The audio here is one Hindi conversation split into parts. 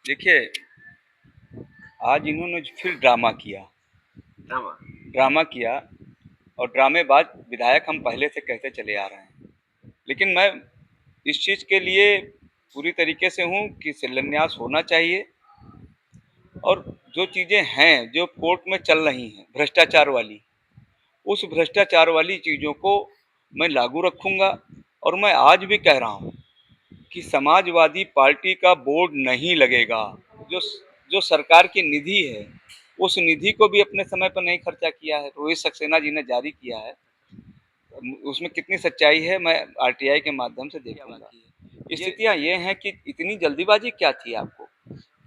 देखिए, आज इन्होंने फिर ड्रामा किया। ड्रामा। ड्रामा किया और ड्रामेबाज विधायक हम पहले से कहते चले आ रहे हैं। लेकिन मैं इस चीज़ के लिए पूरी तरीके से हूँ कि शिलान्यास होना चाहिए और जो चीज़ें हैं, जो कोर्ट में चल रही हैं भ्रष्टाचार वाली, उस भ्रष्टाचार वाली चीज़ों को मैं लागू रखूँगा। और मैं आज भी कह रहा हूँ कि समाजवादी पार्टी का बोर्ड नहीं लगेगा। जो जो सरकार की निधि है, उस निधि को भी अपने समय पर नहीं खर्चा किया है। रोहित सक्सेना जी ने जारी किया है, उसमें कितनी सच्चाई है मैं आरटीआई के माध्यम से देखूंगा। स्थितियां ये हैं कि इतनी जल्दीबाजी क्या थी आपको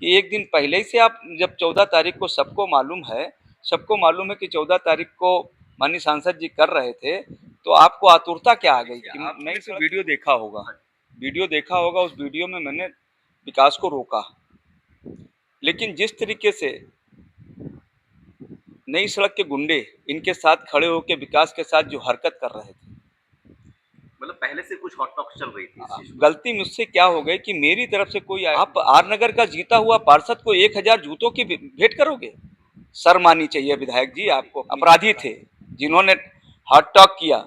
कि एक दिन पहले ही से आप, जब 14 तारीख को सबको मालूम है कि 14 तारीख को माननीय सांसद जी कर रहे थे, तो आपको आतुरता क्या आ गई कि मैं तो वीडियो देखा होगा। उस वीडियो में मैंने विकास को रोका, लेकिन जिस तरीके से नई सड़क के गुंडे इनके साथ खड़े होकर विकास के साथ जो हरकत कर रहे थे, मतलब पहले से कुछ हॉट टॉक्स चल रही थी इस चीज को गलती मुझसे क्या हो गई कि मेरी तरफ से कोई आप आर नगर का जीता हुआ पार्षद को 1,000 जूतों की भेंट करोगे? शर्म आनी चाहिए विधायक जी आपको। अपराधी थे जिन्होंने हॉट टॉक किया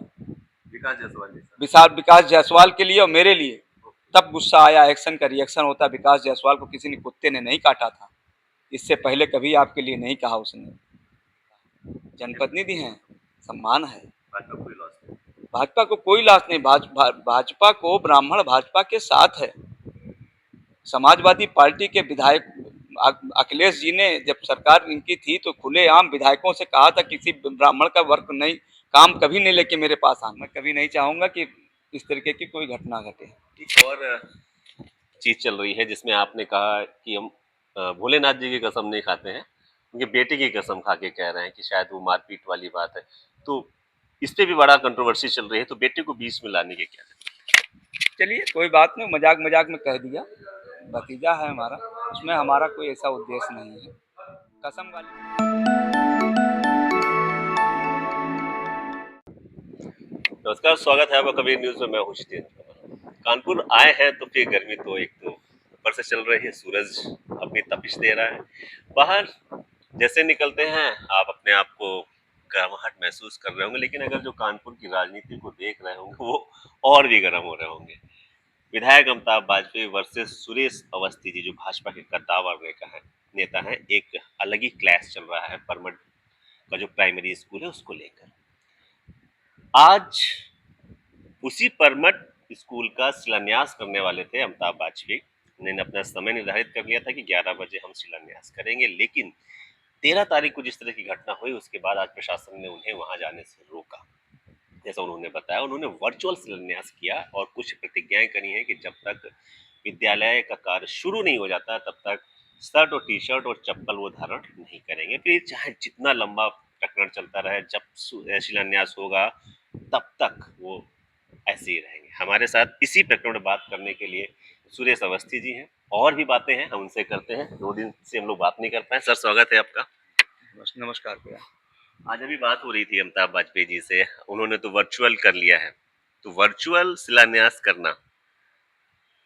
विकास जायसवाल जी सर। विकास जायसवाल के लिए और मेरे लिए। तब गुस्सा आया, एक्शन का रिएक्शन होता। विकास जायसवाल को किसी ने कुत्ते ने नहीं काटा था, इससे पहले कभी आपके लिए नहीं कहा उसने। जनप्रतिनिधि हैं, सम्मान है। भाजपा कोई लॉस नहीं। भाजपा को कोई लाश नहीं। भाजपा को ब्राह्मण भाजपा के साथ है। समाजवादी पार्टी के विधायक अखिलेश जी ने जब सरकार इनकी थी तो खुलेआम विधायकों से कहा था किसी ब्राह्मण का वर्क नहीं, काम कभी नहीं लेके मेरे पास आना। मैं कभी नहीं चाहूंगा कि इस तरीके की कोई घटना घटे। एक और चीज चल रही है जिसमें आपने कहा कि हम भोलेनाथ जी की कसम नहीं खाते हैं, उनके बेटे की कसम खा के कह रहे हैं कि शायद वो मारपीट वाली बात है। तो इस पे भी बड़ा कंट्रोवर्सी चल रही है, तो बेटे को बीच में लाने के क्या? चलिए कोई बात नहीं, मजाक मजाक में कह दिया। भतीजा है हमारा, उसमें हमारा कोई ऐसा उद्देश्य नहीं है। कसम वाली नमस्कार, स्वागत है आपका कबीर न्यूज में। मैं हूं जितेंद्र। कानपुर आए हैं तो फिर गर्मी तो एक तो ऊपर से चल रही है, सूरज अपनी तपिश दे रहा है। बाहर जैसे निकलते हैं आप अपने आप को गर्माहट महसूस कर रहे होंगे, लेकिन अगर जो कानपुर की राजनीति को देख रहे होंगे वो और भी गर्म हो रहे होंगे। विधायक अमिताभ बाजपेयी वर्सेस सुरेश अवस्थी जी, जो भाजपा के कद्दावर नेता है, एक अलग ही क्लैश चल रहा है परमठ का जो प्राइमरी स्कूल है उसको लेकर। आज उसी परमठ स्कूल का शिलान्यास करने वाले थे अमिताभ बाजपेयी। उन्होंने अपना समय निर्धारित कर लिया था कि 11 बजे हम शिलान्यास करेंगे, लेकिन 13 तारीख को जिस तरह की घटना हुई उसके बाद आज प्रशासन ने उन्हें वहां जाने से रोका। जैसा उन्होंने बताया, उन्होंने वर्चुअल शिलान्यास किया और कुछ प्रतिज्ञाएं करी हैं कि जब तक विद्यालय का कार्य शुरू नहीं हो जाता तब तक शर्ट और टी शर्ट और चप्पल वो धारण नहीं करेंगे। फिर चाहे जितना लंबा प्रकरण चलता रहे, जब शिलान्यास होगा तब तक वो ऐसे ही रहेंगे। हमारे साथ इसी प्रकरण में बात करने के लिए सुरेश अवस्थी जी हैं। और भी बातें हैं, हम उनसे करते हैं। 2 दिन से हम लोग बात नहीं कर पाए। सर, स्वागत है आपका। नमस्कार भैया। आज अभी बात हो रही थी अमिताभ बाजपेयी जी से, उन्होंने तो वर्चुअल कर लिया है। तो वर्चुअल शिलान्यास करना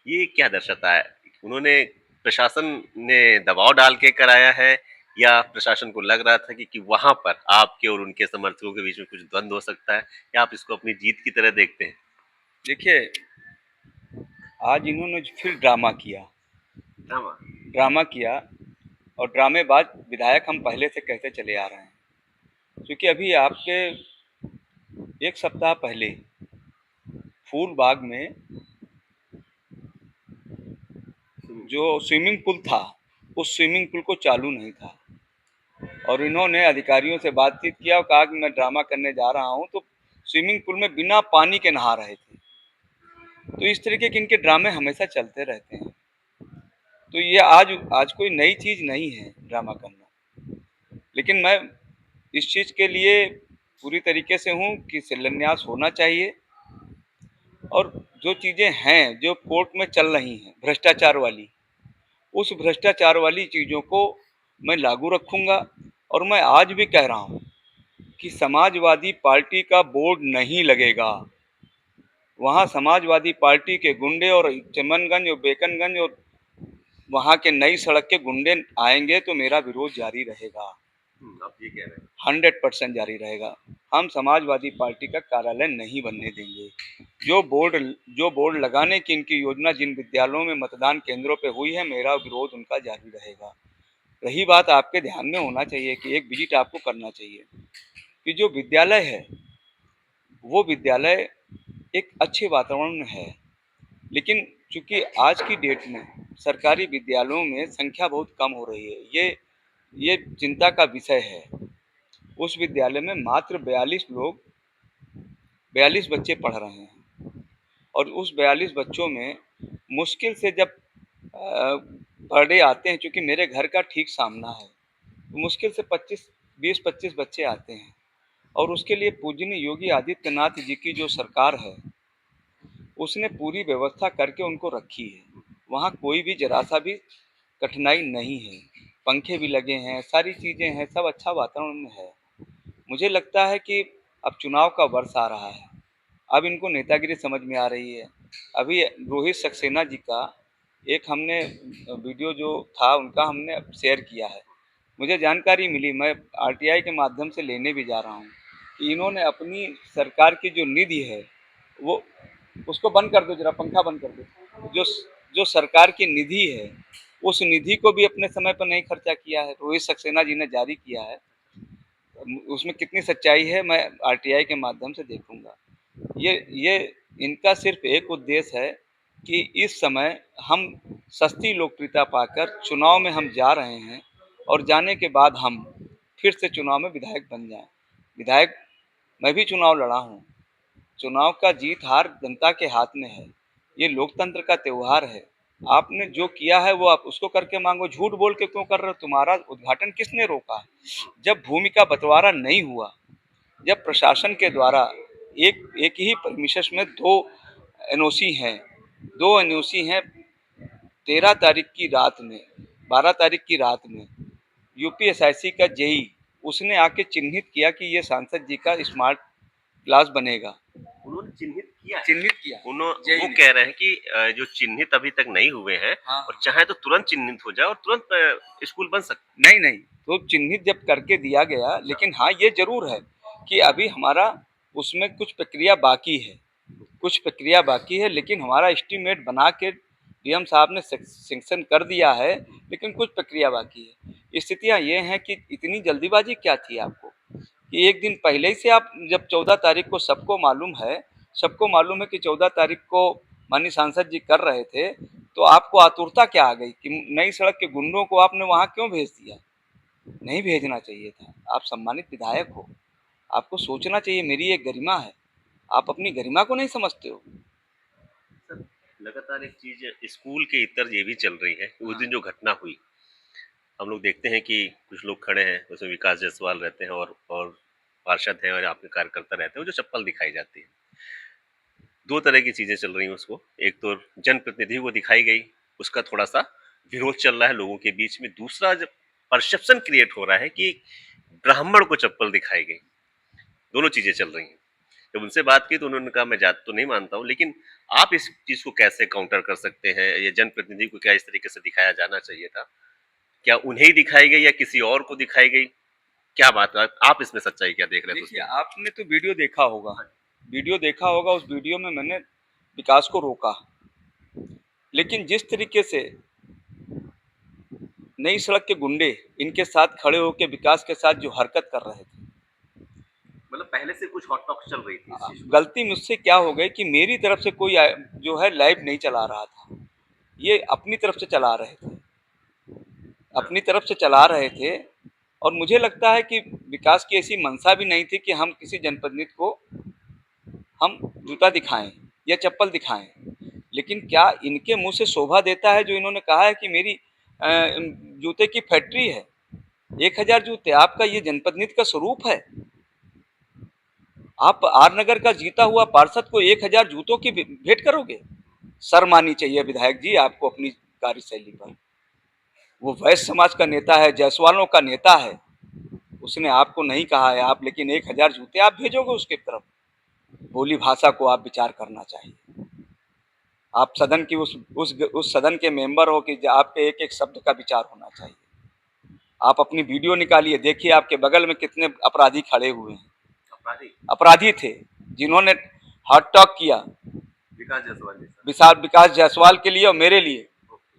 ये क्या दर्शाता है? उन्होंने, प्रशासन ने दबाव डाल के कराया है, या प्रशासन को लग रहा था कि वहां पर आपके और उनके समर्थकों के बीच में कुछ द्वंद्व हो सकता है, या आप इसको अपनी जीत की तरह देखते हैं? देखिए, आज इन्होंने फिर ड्रामा किया। ड्रामा। ड्रामा किया और ड्रामेबाज विधायक हम पहले से कहते चले आ रहे हैं। क्योंकि अभी आपके एक सप्ताह पहले फूलबाग में जो स्विमिंग पूल था, उस स्विमिंग पूल को चालू नहीं था और इन्होंने अधिकारियों से बातचीत किया और कहा कि मैं ड्रामा करने जा रहा हूं, तो स्विमिंग पूल में बिना पानी के नहा रहे थे। तो इस तरीके के इनके ड्रामे हमेशा चलते रहते हैं। तो ये आज कोई नई चीज नहीं है ड्रामा करना। लेकिन मैं इस चीज के लिए पूरी तरीके से हूँ कि शिलान्यास होना चाहिए और जो चीजें हैं, जो कोर्ट में चल रही हैं भ्रष्टाचार वाली, उस भ्रष्टाचार वाली चीजों को मैं लागू रखूंगा। और मैं आज भी कह रहा हूँ कि समाजवादी पार्टी का बोर्ड नहीं लगेगा। वहाँ समाजवादी पार्टी के गुंडे और चमनगंज और बेकनगंज और वहाँ के नई सड़क के गुंडे आएंगे तो मेरा विरोध जारी रहेगा। आप ये कह रहे हैं। 100% जारी रहेगा। हम समाजवादी पार्टी का कार्यालय नहीं बनने देंगे। जो बोर्ड लगाने की इनकी योजना जिन विद्यालयों में मतदान केंद्रों पे हुई है, मेरा विरोध उनका जारी रहेगा। रही बात, आपके ध्यान में होना चाहिए कि एक विजिट आपको करना चाहिए कि जो विद्यालय है, वो विद्यालय एक अच्छे वातावरण में है, लेकिन चूंकि आज की डेट में सरकारी विद्यालयों में संख्या बहुत कम हो रही है, ये चिंता का विषय है। उस विद्यालय में मात्र 42 बच्चे पढ़ रहे हैं और उस 42 बच्चों में मुश्किल से जब पर डे आते हैं, क्योंकि मेरे घर का ठीक सामना है, तो मुश्किल से 20-25 बच्चे आते हैं और उसके लिए पूजनीय योगी आदित्यनाथ जी की जो सरकार है, उसने पूरी व्यवस्था करके उनको रखी है। वहाँ कोई भी जरा सा भी कठिनाई नहीं है, पंखे भी लगे हैं, सारी चीज़ें हैं, सब अच्छा वातावरण में है। मुझे लगता है कि अब चुनाव का वर्ष आ रहा है, अब इनको नेतागिरी समझ में आ रही है। अभी रोहित सक्सेना जी का एक हमने वीडियो जो था उनका हमने शेयर किया है। मुझे जानकारी मिली, मैं आरटीआई के माध्यम से लेने भी जा रहा हूँ, कि इन्होंने अपनी सरकार की जो निधि है, वो उसको बंद कर दो, जरा पंखा बंद कर दो। जो सरकार की निधि है, उस निधि को भी अपने समय पर नहीं खर्चा किया है, रोहित सक्सेना जी ने जारी किया है। उसमें कितनी सच्चाई है मैं आरटीआई के माध्यम से देखूंगा। ये इनका सिर्फ एक उद्देश्य है कि इस समय हम सस्ती लोकप्रियता पाकर चुनाव में हम जा रहे हैं और जाने के बाद हम फिर से चुनाव में विधायक बन जाएं। विधायक, मैं भी चुनाव लड़ा हूँ। चुनाव का जीत हार जनता के हाथ में है। ये लोकतंत्र का त्योहार है। आपने जो किया है वो आप उसको करके मांगो। झूठ बोल के क्यों कर रहे हो? तुम्हारा उद्घाटन किसने रोका है? जब भूमि का बंटवारा नहीं हुआ, जब प्रशासन के द्वारा एक एक ही परमिशस में दो एनओसी हैं, 13 तारीख की रात में, 12 तारीख की रात में यूपीएसआईसी का जेई उसने आके चिन्हित किया कि ये सांसद जी का स्मार्ट क्लास बनेगा। उन्होंने चिन्हित किया। वो कह रहे हैं कि जो चिन्हित अभी तक नहीं हुए हैं, हाँ, और चाहे तो तुरंत चिन्हित हो जाए और तुरंत स्कूल बन सकता। नहीं नहीं, तो चिन्हित जब करके दिया गया, लेकिन हाँ ये जरूर है कि अभी हमारा उसमें कुछ प्रक्रिया बाकी है, लेकिन हमारा एस्टीमेट बना के डीएम साहब ने सैंक्शन कर दिया है, लेकिन कुछ प्रक्रिया बाकी है। स्थितियाँ ये हैं कि इतनी जल्दीबाजी क्या थी आपको कि एक दिन पहले ही से आप, जब 14 तारीख को सबको मालूम है कि 14 तारीख को माननीय सांसद जी कर रहे थे, तो आपको आतुरता क्या आ गई कि नई सड़क के गुंडों को आपने वहाँ क्यों भेज दिया? नहीं भेजना चाहिए था। आप सम्मानित विधायक हो, आपको सोचना चाहिए, मेरी एक गरिमा है, आप अपनी गरिमा को नहीं समझते हो। सर, लगातार एक चीज स्कूल के इतर ये भी चल रही है। उस दिन जो घटना हुई, हम लोग देखते हैं कि कुछ लोग खड़े हैं, उसमें विकास जायसवाल रहते हैं और पार्षद हैं और आपके कार्यकर्ता रहते हैं, वो जो चप्पल दिखाई जाती है। दो तरह की चीजें चल रही हैं उसको। एक तो जनप्रतिनिधि को दिखाई गई, उसका थोड़ा सा विरोध चल रहा है लोगों के बीच में। दूसरा जब परसेप्शन क्रिएट हो रहा है कि ब्राह्मण को चप्पल दिखाई गई, दोनों चीजें चल रही हैं। जब उनसे बात की तो उन्होंने कहा मैं जात तो नहीं मानता हूं, लेकिन आप इस चीज को कैसे काउंटर कर सकते हैं? ये जनप्रतिनिधि को क्या इस तरीके से दिखाया जाना चाहिए था? क्या उन्हें ही दिखाई गई या किसी और को दिखाई गई? क्या बात है, आप इसमें सच्चाई क्या देख रहे थे? देखिए, आपने तो वीडियो देखा होगा, उस वीडियो में मैंने विकास को रोका, लेकिन जिस तरीके से नई सड़क के गुंडे इनके साथ खड़े होकर विकास के साथ जो हरकत कर रहे थे, मतलब पहले से कुछ हॉट टॉक्स चल रही थी इस चीज को। गलती मुझसे क्या हो गई कि मेरी तरफ से कोई जो है लाइव नहीं चला रहा था, ये अपनी तरफ से चला रहे थे, और मुझे लगता है कि विकास की ऐसी मंशा भी नहीं थी कि हम किसी जनप्रतिनिधि को हम जूता दिखाएं या चप्पल दिखाएं। लेकिन क्या इनके मुंह से शोभा देता है जो इन्होंने कहा है कि मेरी जूते की फैक्ट्री है? 1000 जूते, आपका ये जनप्रतिनिधि का स्वरूप है? आप आर नगर का जीता हुआ पार्षद को 1000 जूतों की भेंट करोगे? शर्म आनी चाहिए विधायक जी आपको अपनी कार्यशैली पर। वो वैश्य समाज का नेता है, जायसवालों का नेता है, उसने आपको नहीं कहा है आप, लेकिन 1000 जूते आप भेजोगे उसके तरफ? बोली भाषा को आप विचार करना चाहिए। आप सदन की उस सदन के मेंबर हो कि आपके एक एक शब्द का विचार होना चाहिए। आप अपनी वीडियो निकालिए, देखिए आपके बगल में कितने अपराधी खड़े हुए हैं। अपराधी अपराधी थे जिन्होंने हॉट टॉक किया विकास जायसवाल जी सर। विकास जायसवाल के लिए और मेरे लिए।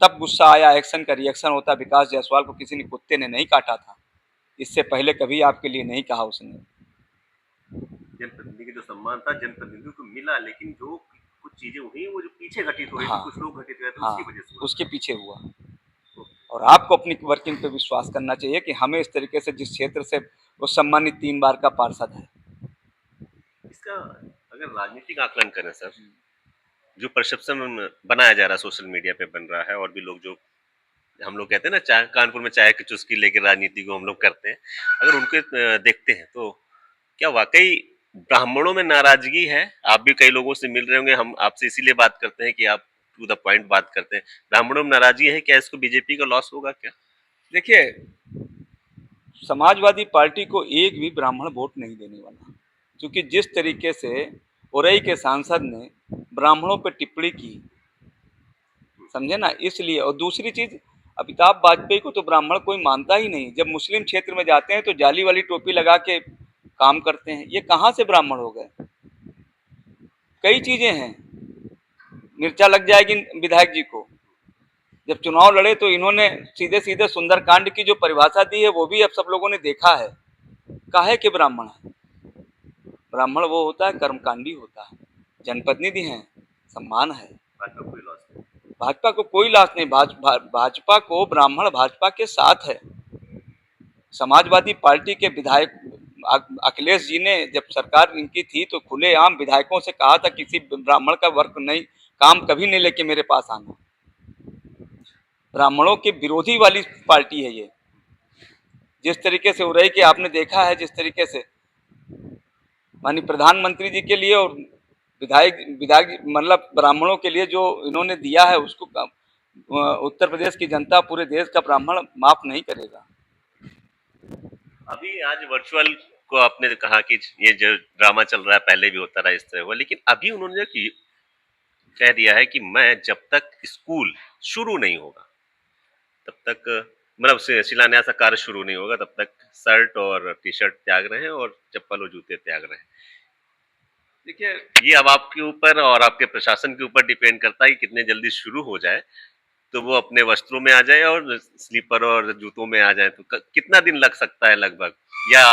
तब गुस्सा आया, एक्शन का रिएक्शन होता। विकास जायसवाल को किसी ने कुत्ते ने नहीं काटा था, इससे पहले कभी आपके लिए नहीं कहा उसने। जनप्रतिनिधि का जो सम्मान था जनप्रतिनिधि को मिला, लेकिन जो कुछ चीजें हुई वो जो पीछे घटित हो रही थी, हाँ कुछ लोग घटित हुए थे, हाँ, उसकी वजह से हुआ। उसके पीछे हुआ। और आपको अपनी वर्किंग पे विश्वास करना चाहिए कि हमें इस तरीके से, जिस क्षेत्र से वो सम्मानित 3 बार का पार्षद है। इसका अगर राजनीतिक आकलन करें सर, जो परसेप्शन बनाया जा रहा है सोशल मीडिया पे बन रहा है, और भी लोग जो हम लोग कहते हैं ना चाय कानपुर में चाय की चुस्की लेके राजनीति को हम लोग करते हैं, अगर उनके देखते हैं तो क्या वाकई ब्राह्मणों में नाराजगी है? आप भी कई लोगों से मिल रहे होंगे, हम आपसे इसीलिए बात करते हैं कि आप टू द पॉइंट बात करते हैं। ब्राह्मणों में नाराजगी है, क्या इसको बीजेपी का लॉस होगा क्या? देखिए, समाजवादी पार्टी को एक भी ब्राह्मण वोट नहीं देने वाला, क्योंकि जिस तरीके से उरई के सांसद ने ब्राह्मणों पर टिप्पणी की, समझे ना, इसलिए। और दूसरी चीज, अमिताभ वाजपेयी को तो ब्राह्मण कोई मानता ही नहीं। जब मुस्लिम क्षेत्र में जाते हैं तो जाली वाली टोपी लगा के काम करते हैं। ये कहाँ से ब्राह्मण हो गए? कई चीजें हैं। मिर्चा लग जाएगी विधायक जी को। जब चुनाव लड़े तो इन्होंने सीधे सीधे सुंदरकांड की जो परिभाषा दी है वो भी अब सब लोगों ने देखा है। काहे के ब्राह्मण है? ब्राह्मण वो होता है, कर्मकांडी होता है, जनप्रतिनिधि हैं, सम्मान है। भाजपा को कोई लॉस नहीं। भाजपा को ब्राह्मण भाजपा के साथ है। समाजवादी पार्टी के विधायक अखिलेश जी ने, जब सरकार इनकी थी तो खुलेआम विधायकों से कहा था किसी ब्राह्मण का वर्क नहीं, काम कभी नहीं लेके मेरे पास आना। ब्राह्मणों के विरोधी वाली पार्टी है ये। जिस तरीके से उरई के आपने देखा है, जिस तरीके से माननीय प्रधानमंत्री जी के लिए और विधायक विधायक मतलब ब्राह्मणों के लिए जो इन्होंने दिया है, उसको उत्तर प्रदेश की जनता, पूरे देश का ब्राह्मण माफ नहीं करेगा। अभी आज वर्चुअल को आपने कहा कि ये जो ड्रामा चल रहा है पहले भी होता रहा, इस तरह हुआ, लेकिन अभी उन्होंने जो कह दिया है कि मैं जब तक स्कूल शुरू नहीं होगा तब तक, मतलब शिलान्यास का कार्य शुरू नहीं होगा तब तक शर्ट और टी शर्ट त्याग रहे हैं और चप्पल और जूते त्याग रहे हैं। देखिए, ये अब आपके ऊपर और आपके प्रशासन के ऊपर डिपेंड करता है कि कितने जल्दी शुरू हो जाए तो वो अपने वस्त्रों में आ जाए और स्लीपर और जूतों में आ जाए। तो कितना दिन लग सकता है लगभग, या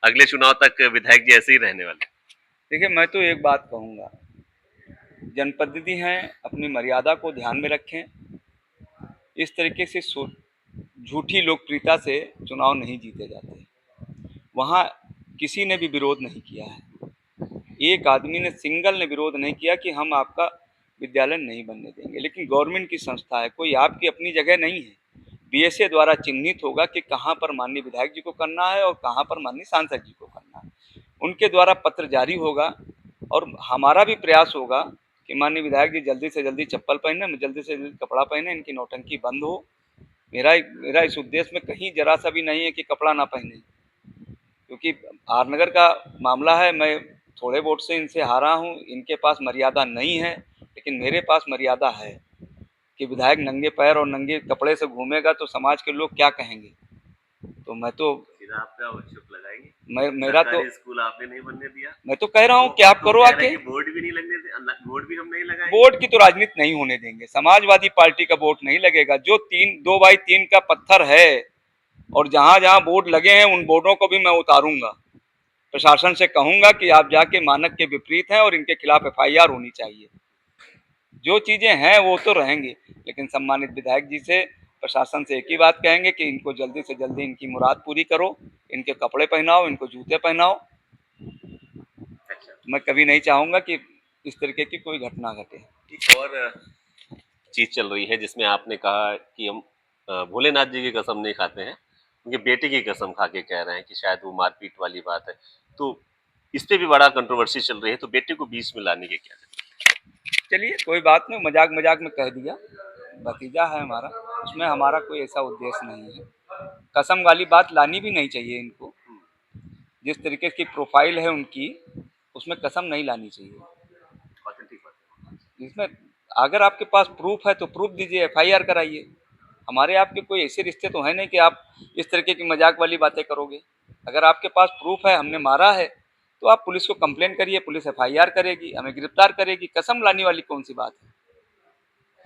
अगले चुनाव तक विधायक जी ऐसे ही रहने वाले? देखिए, मैं तो एक बात कहूँगा, जनप्रतिनिधि हैं, अपनी मर्यादा को ध्यान में रखें। इस तरीके से झूठी लोकप्रियता से चुनाव नहीं जीते जाते। वहाँ किसी ने भी विरोध नहीं किया है। एक आदमी ने, सिंगल ने विरोध नहीं किया कि हम आपका विद्यालय नहीं बनने देंगे। लेकिन गवर्नमेंट की संस्था है, कोई आपकी अपनी जगह नहीं है। बीएसए द्वारा चिन्हित होगा कि कहाँ पर माननीय विधायक जी को करना है और कहाँ पर माननीय सांसद जी को करना है। उनके द्वारा पत्र जारी होगा और हमारा भी प्रयास होगा कि माननीय विधायक जी जल्दी से जल्दी चप्पल पहने, जल्दी से जल्दी कपड़ा पहने, इनकी नौटंकी बंद हो। मेरा इस उद्देश्य में कहीं जरा सा भी नहीं है कि कपड़ा ना पहने, क्योंकि आरनगर का मामला है। मैं थोड़े वोट से इनसे हारा हूँ, इनके पास मर्यादा नहीं है, लेकिन मेरे पास मर्यादा है कि विधायक नंगे पैर और नंगे कपड़े से घूमेगा तो समाज के लोग क्या कहेंगे। तो मैं तो आपका चुप लगाएंगे, मेरा तो स्कूल आपने नहीं बनने दिया। मैं तो कह रहा हूँ कि आप करो आके। बोर्ड भी नहीं लगने, बोर्ड भी हम नहीं लगाएंगे। बोर्ड की तो राजनीति नहीं होने देंगे। समाजवादी पार्टी का वोट नहीं लगेगा। जो 2x3 का पत्थर है और जहां जहां बोर्ड लगे हैं उन बोर्डों को भी मैं उतारूंगा। प्रशासन से कहूंगा कि आप जाके मानक के विपरीत हैं और इनके खिलाफ एफआईआर होनी चाहिए। जो चीजें हैं वो तो रहेंगी, लेकिन सम्मानित विधायक जी से, प्रशासन से एक ही बात कहेंगे कि इनको जल्दी से जल्दी इनकी मुराद पूरी करो, इनके कपड़े पहनाओ, इनको जूते पहनाओ। मैं कभी नहीं चाहूंगा कि इस तरीके की कोई घटना घटे। एक और चीज चल रही है जिसमें आपने कहा कि हम भोलेनाथ जी की कसम नहीं खाते हैं, उनके बेटे की कसम खा के कह रहे हैं कि शायद वो मारपीट वाली बात है। तो इस पे भी बड़ा कंट्रोवर्सी चल रही है, तो बेटे को बीच में लाने के क्या? चलिए, कोई बात नहीं, मजाक मजाक में कह दिया। भतीजा है हमारा, उसमें हमारा कोई ऐसा उद्देश्य नहीं है। कसम वाली बात लानी भी नहीं चाहिए इनको। जिस तरीके की प्रोफाइल है उनकी, उसमें कसम नहीं लानी चाहिए। इसमें अगर आपके पास प्रूफ है तो प्रूफ दीजिए, एफआईआर कराइए। हमारे आपके कोई ऐसे रिश्ते तो है नहीं कि आप इस तरीके की मजाक वाली बातें करोगे। अगर आपके पास प्रूफ है हमने मारा है तो आप पुलिस को कंप्लेन करिए, पुलिस एफआईआर करेगी, हमें गिरफ्तार करेगी। कसम लाने वाली कौन सी बात है?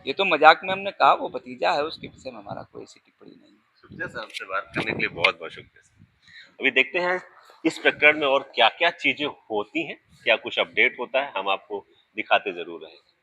ये तो मजाक में हमने कहा, वो भतीजा है, उसके विषय में हमारा कोई ऐसी टिप्पणी नहीं है। शुक्रिया सर, आपसे बात करने के लिए बहुत बहुत शुक्रिया सर। अभी देखते हैं इस प्रकरण में और क्या क्या चीजें होती हैं, क्या कुछ अपडेट होता है, हम आपको दिखाते जरूर रहेंगे।